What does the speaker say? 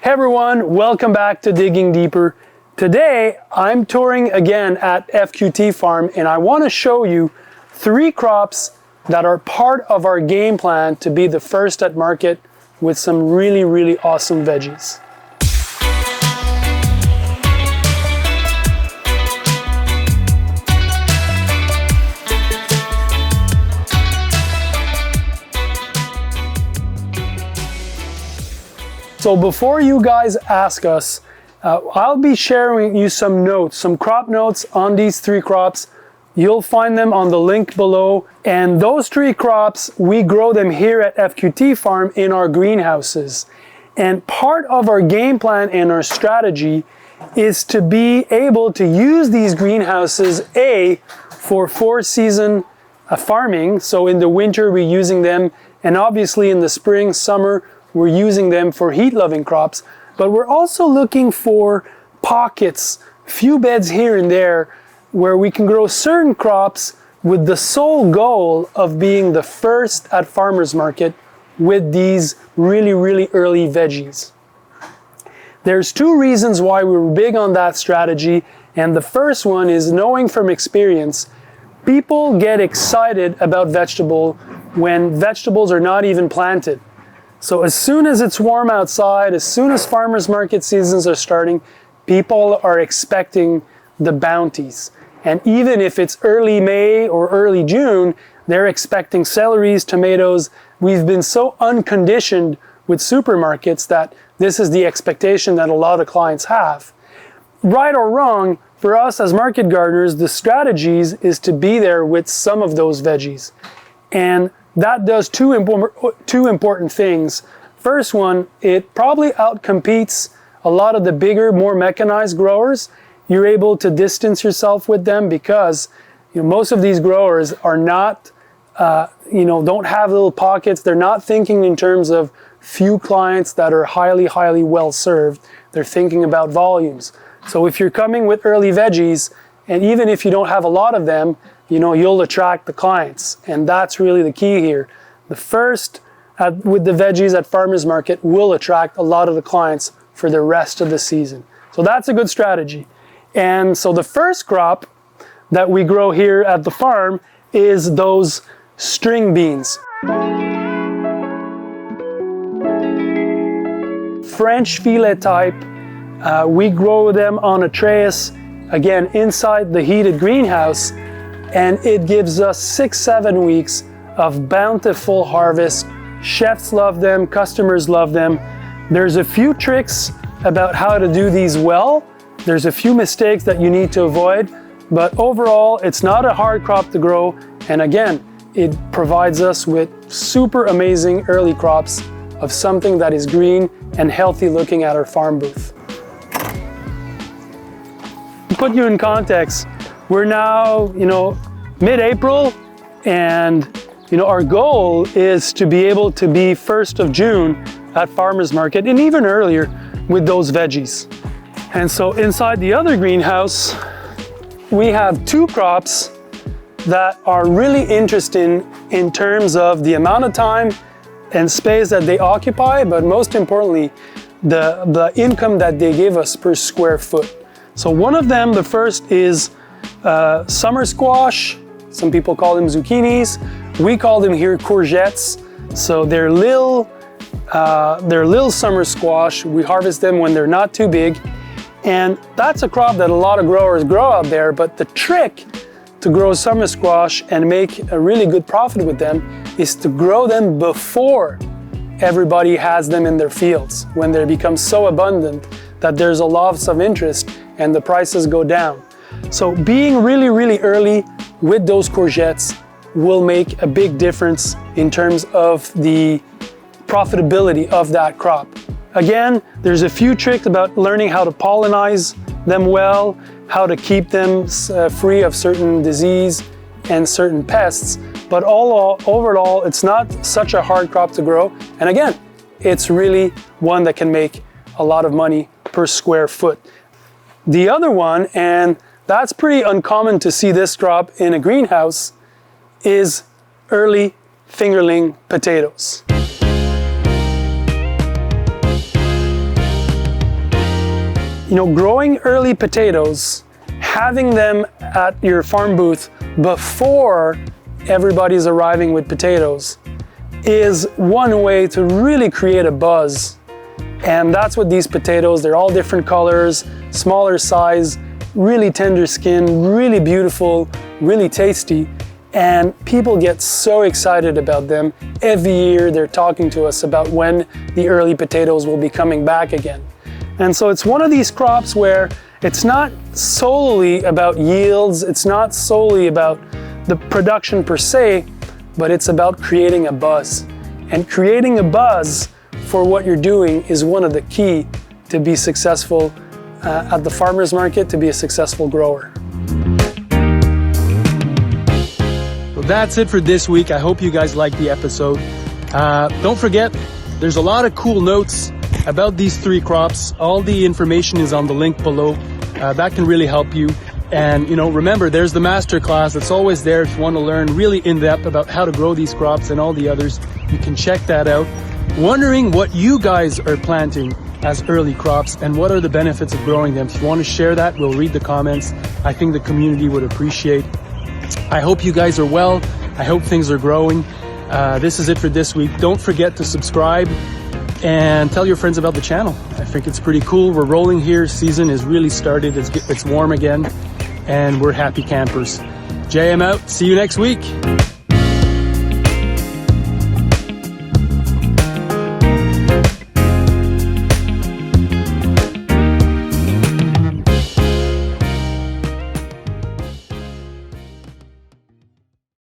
Hey everyone, welcome back to Digging Deeper. Today, I'm touring again at FQT Farm and I want to show you 3 crops that are part of our game plan to be the first at market with some really awesome veggies. So before you guys ask us, I'll be sharing you some notes, some crop notes on these 3 crops. You'll find them on the link below. And those 3 crops, we grow them here at FQT Farm in our greenhouses. And part of our game plan and our strategy is to be able to use these greenhouses, for 4-season farming. So in the winter, we're using them. And obviously in the spring, summer, we're using them for heat-loving crops, but we're also looking for pockets, few beds here and there, where we can grow certain crops with the sole goal of being the first at farmers market with these really early veggies. There's 2 reasons why we're big on that strategy, and the first one is knowing from experience, people get excited about vegetables when vegetables are not even planted. So as soon as it's warm outside, as soon as farmers market seasons are starting, people are expecting the bounties. And even if it's early May or early June, they're expecting celeries, tomatoes. We've been so unconditioned with supermarkets that this is the expectation that a lot of clients have. Right or wrong, for us as market gardeners, the strategies is to be there with some of those veggies. And that does two important things. First one, it probably outcompetes a lot of the bigger, more mechanized growers. You're able to distance yourself with them because most of these growers are not, don't have little pockets. They're not thinking in terms of few clients that are highly well served. They're thinking about volumes. So if you're coming with early veggies, and even if you don't have a lot of them, you'll attract the clients. And that's really the key here. The first with the veggies at farmers market will attract a lot of the clients for the rest of the season. So that's a good strategy. And so the first crop that we grow here at the farm is those string beans. French fillet type. We grow them on a trellis, again, inside the heated greenhouse. And it gives us 6-7 weeks of bountiful harvest. Chefs love them, customers love them. There's a few tricks about how to do these well. There's a few mistakes that you need to avoid, but overall, it's not a hard crop to grow. And again, it provides us with super amazing early crops of something that is green and healthy looking at our farm booth. To put you in context, we're now, mid-April, and our goal is to be able to be 1st of June at farmers market and even earlier with those veggies. And so inside the other greenhouse, we have 2 crops that are really interesting in terms of the amount of time and space that they occupy, but most importantly, the income that they give us per square foot. So one of them, the first is summer squash. Some people call them zucchinis. We call them here courgettes. So they're little summer squash. We harvest them when they're not too big. And that's a crop that a lot of growers grow out there, but the trick to grow summer squash and make a really good profit with them is to grow them before everybody has them in their fields, when they become so abundant that there's a loss of interest and the prices go down. So being really early with those courgettes will make a big difference in terms of the profitability of that crop. Again, there's a few tricks about learning how to pollinize them well, how to keep them free of certain disease and certain pests, but overall, it's not such a hard crop to grow. And again, it's really one that can make a lot of money per square foot. The other one, and that's pretty uncommon to see this crop in a greenhouse, is early fingerling potatoes. You know, growing early potatoes, having them at your farm booth before everybody's arriving with potatoes is one way to really create a buzz. And that's what these potatoes, they're all different colors, smaller size, really tender skin, really beautiful, really tasty. And people get so excited about them. Every year they're talking to us about when the early potatoes will be coming back again. And so it's one of these crops where it's not solely about yields, it's not solely about the production per se, but it's about creating a buzz. And creating a buzz for what you're doing is one of the key to be successful at the farmer's market, to be a successful grower. Well, that's it for this week. I hope you guys liked the episode. Don't forget, there's a lot of cool notes about these 3 crops. All the information is on the link below. That can really help you. And you know, remember, there's the masterclass. It's always there if you want to learn really in depth about how to grow these crops and all the others. You can check that out. Wondering what you guys are planting as early crops and what are the benefits of growing them. If you want to share that, we'll read the comments. I think the community would appreciate. I hope you guys are well. I hope things are growing. This is it for this week. Don't forget to subscribe and tell your friends about the channel. I think it's pretty cool. We're rolling here. Season has really started. It's warm again and we're happy campers. JM out. See you next week.